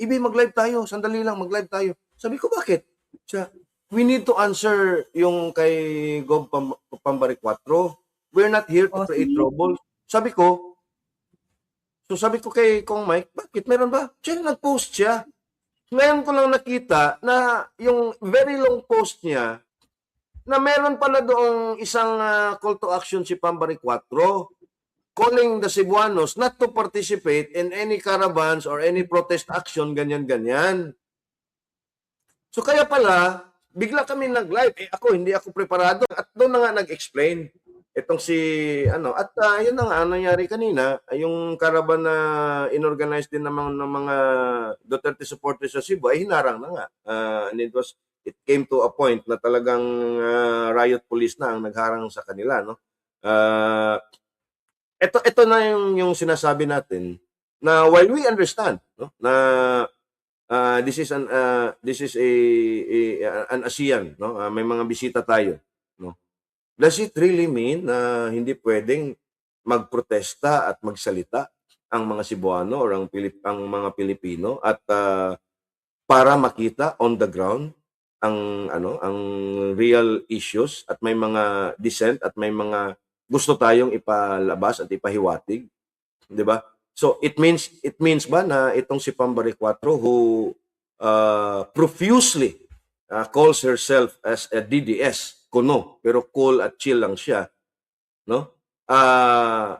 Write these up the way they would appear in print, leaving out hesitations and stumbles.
Ibi, mag-live tayo. Sandali lang, mag-live tayo. Sabi ko, bakit? Siya, we need to answer yung kay Gov Pambari 4. We're not here to O, create sige. trouble. Sabi ko kay Kong Mike, bakit? Meron ba? Siya nag-post siya. Ngayon ko lang nakita na yung very long post niya na meron pala doong isang call to action si Pambari 4 calling the Cebuanos not to participate in any caravans or any protest action, ganyan-ganyan. So kaya pala, bigla kami nag-live. Ako, hindi ako preparado. At doon na nga nag-explain. Itong si, at yun na nga, nangyari kanina, yung caravan na inorganize din ng mga Duterte supporters sa Cebu, ay hinarang na nga. And it came to a point na talagang riot police na ang nagharang sa kanila, no? Ito na yung sinasabi natin na while we understand, no, na this is an ASEAN, no? May mga bisita tayo, no? Does it really mean na hindi pwedeng magprotesta at magsalita ang mga Cebuano or ang mga Pilipino at para makita on the ground ang real issues at may mga dissent at may mga gusto tayong ipalabas at ipahiwatig, 'di ba? So it means ba na itong si Pambari 4 who profusely calls herself as a DDS, kuno, pero cool at chill lang siya, no?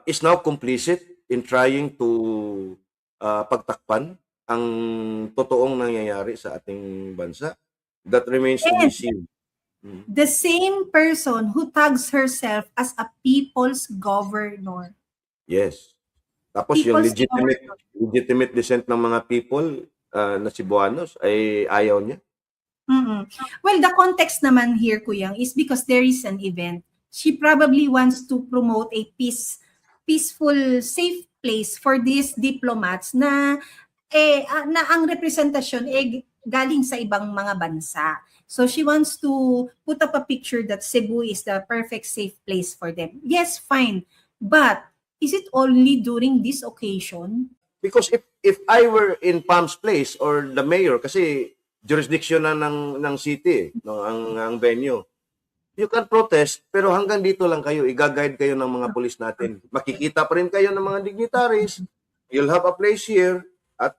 Is now complicit in trying to pagtakpan ang totoong nangyayari sa ating bansa. That remains to be seen. The same person who tags herself as a people's governor. Yes. Tapos yung legitimate dissent ng mga people na Cebuanos ay ayaw niya. Well, the context naman here, Kuyang, is because there is an event. She probably wants to promote a peaceful, safe place for these diplomats na ang representasyon galing sa ibang mga bansa. So she wants to put up a picture that Cebu is the perfect safe place for them. Yes, fine. But is it only during this occasion? Because if I were in Palm's Place or the mayor, kasi jurisdiction na ng city, no, ang venue, you can protest, pero hanggang dito lang kayo, i-guide kayo ng mga pulis natin. Makikita pa rin kayo ng mga dignitaries, you'll have a place here, at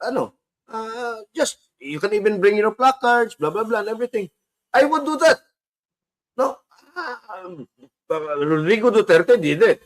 just, you can even bring your placards, blah, blah, blah, and everything. I would do that. No? Rodrigo Duterte did it.